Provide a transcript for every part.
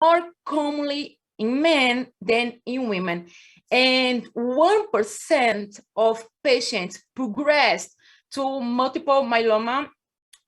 more commonly in men than in women. And 1% of patients progressed to multiple myeloma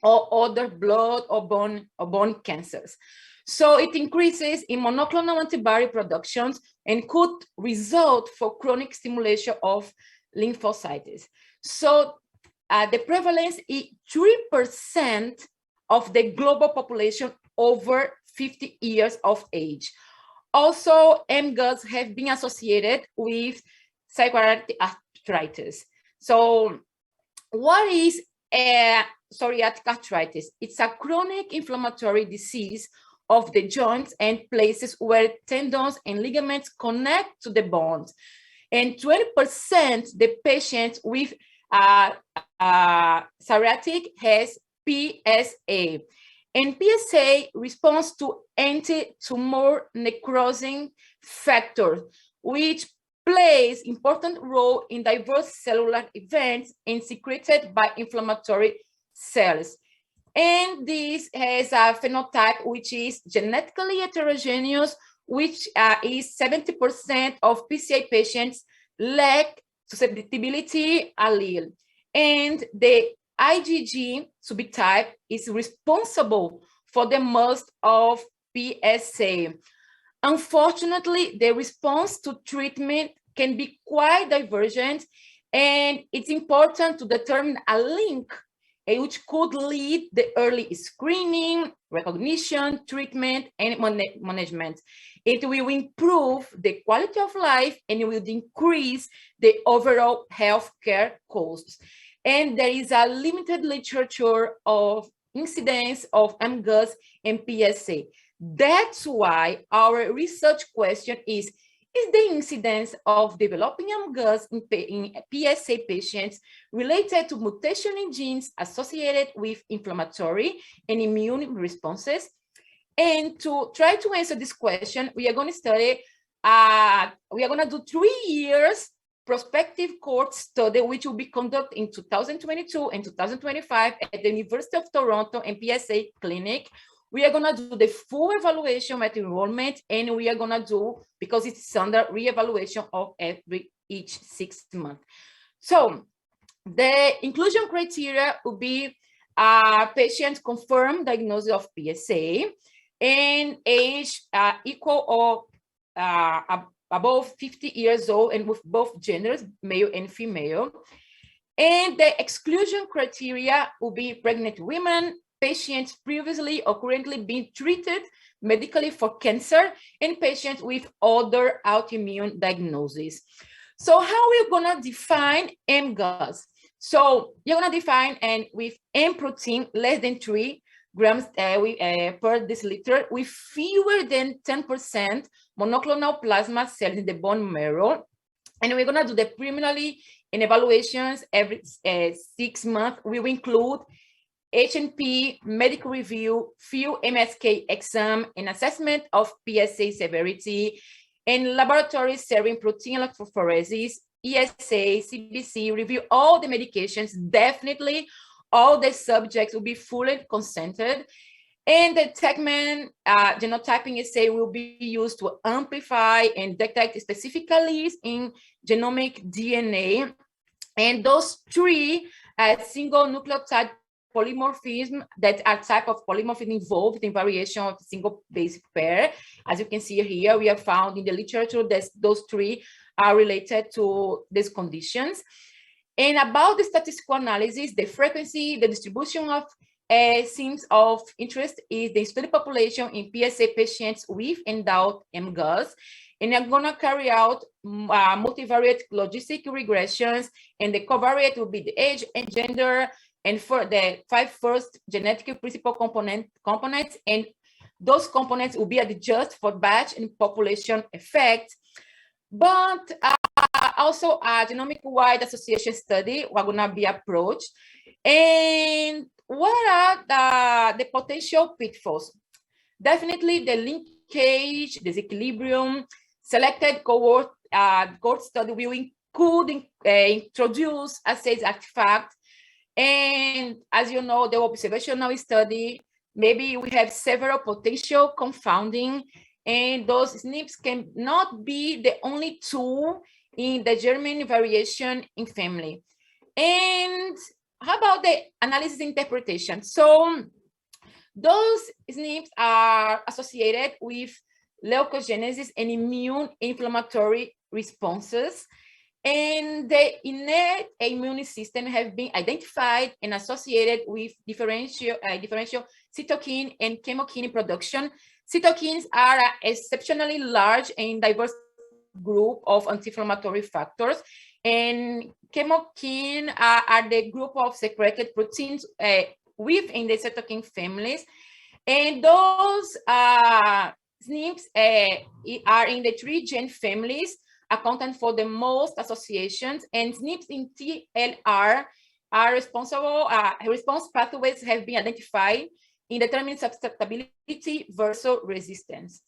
or other blood or bone cancers. So it increases in monoclonal antibody productions and could result for chronic stimulation of lymphocytes. So the prevalence is 3% of the global population over 50 years of age. Also, MGUS have been associated with psoriatic arthritis. So what is psoriatic arthritis? It's a chronic inflammatory disease of the joints and places where tendons and ligaments connect to the bones. And 20% the patients with psoriatic has PSA. And PSA responds to anti-tumor necrosing factor, which plays important role in diverse cellular events and secreted by inflammatory cells. And this has a phenotype which is genetically heterogeneous, which is 70% of PCA patients lack susceptibility allele. And the IgG subtype is responsible for the most of PSA. Unfortunately, the response to treatment can be quite divergent, and it's important to determine a link which could lead the early screening, recognition, treatment, and management. It will improve the quality of life and it will increase the overall healthcare costs. And there is a limited literature of incidence of MGUS and PSA. That's why our research question is the incidence of developing MGUS in PSA patients related to mutation in genes associated with inflammatory and immune responses? And to try to answer this question, we are going to study, we are going to do 3 years prospective cohort study, which will be conducted in 2022 and 2025 at the University of Toronto and PSA Clinic. We are going to do the full evaluation at enrollment, and we are going to do, because it's under re-evaluation of each 6 months. So the inclusion criteria will be patient confirmed diagnosis of PSA and age equal or above 50 years old and with both genders, male and female. And the exclusion criteria will be pregnant women, patients previously or currently being treated medically for cancer, and patients with other autoimmune diagnoses. So how we're gonna define MGUS? So you're gonna define and with M protein less than 3 grams per deciliter with fewer than 10% monoclonal plasma cells in the bone marrow. And we're gonna do the preliminary and evaluations every 6 months. We will include H&P, medical review, field MSK exam, and assessment of PSA severity, and laboratory serum protein electrophoresis, ESA, CBC, review all the medications. Definitely all the subjects will be fully consented. And the Techman genotyping assay will be used to amplify and detect specific alleles in genomic DNA. And those 3 single nucleotide polymorphism that are type of polymorphism involved in variation of single base pair. As you can see here, we have found in the literature that those 3 are related to these conditions. And about the statistical analysis, the frequency, the distribution of themes of interest is the study population in PSA patients with endowed MGUS. And I'm going to carry out multivariate logistic regressions, and the covariate will be the age and gender, and for the 5 first genetic principal components, and those components will be adjusted for batch and population effect. But also a genomic-wide association study we're going to be approached. And what are the potential pitfalls? Definitely the linkage, disequilibrium, selected cohort study will introduce assays artifact. And as you know, the observational study, maybe we have several potential confounding, And those SNPs cannot be the only two in the German variation in family. And how about the analysis interpretation? So those SNPs are associated with leukogenesis and immune inflammatory responses. And the innate immune system have been identified and associated with differential cytokine and chemokine production. Cytokines are an exceptionally large and diverse group of anti-inflammatory factors, and chemokine are the group of secreted proteins within the cytokine families. And those SNPs are in the 3 gene families, accounting for the most associations, and SNPs in TLR are responsible, response pathways have been identified in determining susceptibility versus resistance.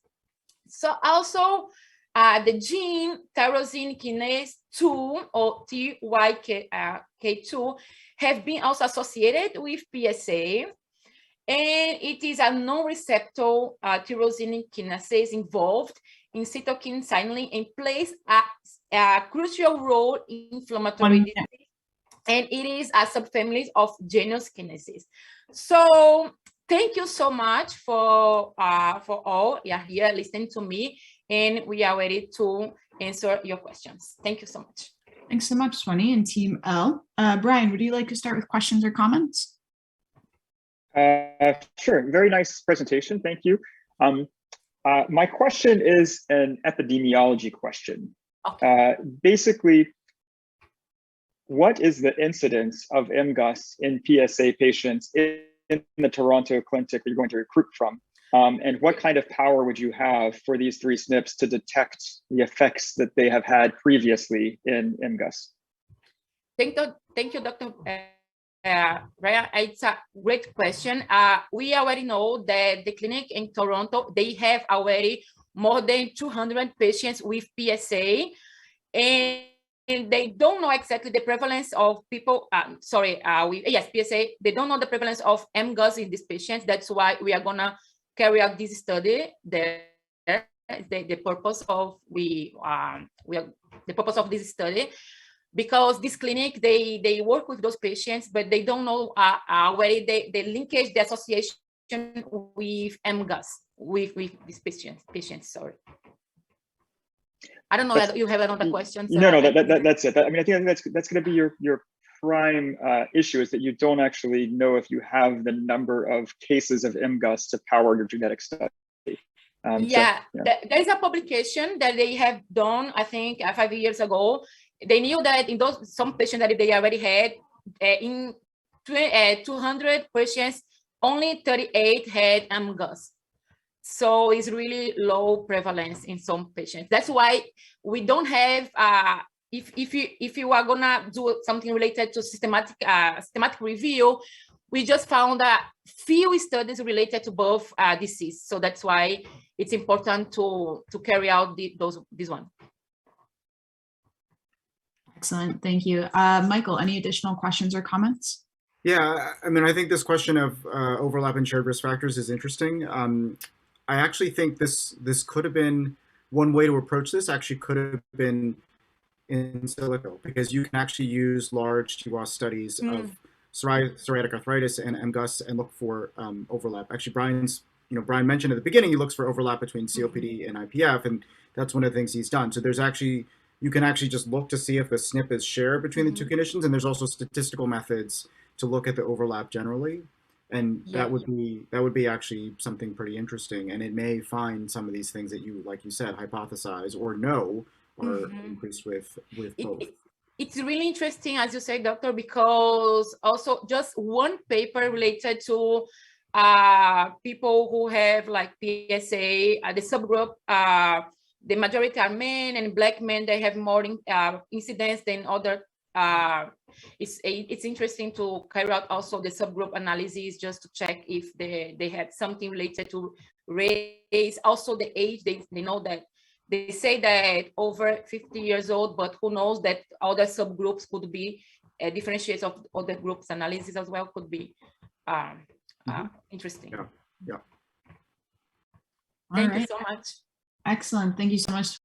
So also the gene tyrosine kinase 2 or TYK2 have been also associated with PSA. And it is a non-receptor tyrosine kinase involved in cytokine signaling and plays a crucial role in inflammatory disease. And it is a subfamily of genus kinases. So thank you so much for all here listening to me, and we are ready to answer your questions. Thank you so much. Thanks so much, Swani and Team L. Brian, would you like to start with questions or comments? Sure, very nice presentation, thank you. My question is an epidemiology question. Okay. Basically, what is the incidence of MGUS in PSA patients in the Toronto clinic you're going to recruit from? And what kind of power would you have for these 3 SNPs to detect the effects that they have had previously in MGUS? Thank you, Dr. Ryan, it's a great question. We already know that the clinic in Toronto, they have already more than 200 patients with PSA, and they don't know exactly the prevalence of people, PSA, they don't know the prevalence of MGUS in these patients. That's why we are gonna carry out this study. The purpose of the purpose of this study, because this clinic, they work with those patients, but they don't know where they linkage, the association with MGUS, with these patients, sorry. I don't know whether you have another question. So no, that's it. I mean, I think that's going to be your prime issue, is that you don't actually know if you have the number of cases of MGUS to power your genetic study. There is a publication that they have done, I think 5 years ago. They knew that in those some patients that they already had, in 200 patients, only 38 had MGUS. So it's really low prevalence in some patients. That's why we don't have, if you are gonna do something related to systematic review, we just found a few studies related to both disease. So that's why it's important to carry out this one. Excellent, thank you. Michael, any additional questions or comments? Yeah, I mean, I think this question of overlap in shared risk factors is interesting. I actually think this could have been, one way to approach this actually could have been in silico, because you can actually use large TWAS studies of psoriatic arthritis and MGUS and look for overlap. Actually, Brian mentioned at the beginning, he looks for overlap between COPD and IPF, and that's one of the things he's done. So there's actually, you can actually just look to see if the SNP is shared between the 2 conditions, and there's also statistical methods to look at the overlap generally, and that would be actually something pretty interesting, and it may find some of these things that you, like you said, hypothesize or know are increased with both. It's really interesting, as you say, doctor, because also just one paper related to people who have like PSA, the subgroup, the majority are men, and Black men, they have more incidence than other. It's interesting to carry out also the subgroup analysis just to check if they had something related to race, also the age. They know that they say that over 50 years old, but who knows that other subgroups could be differentiates of other groups analysis as well, could be interesting. Yeah. Thank you so much. Excellent. Thank you so much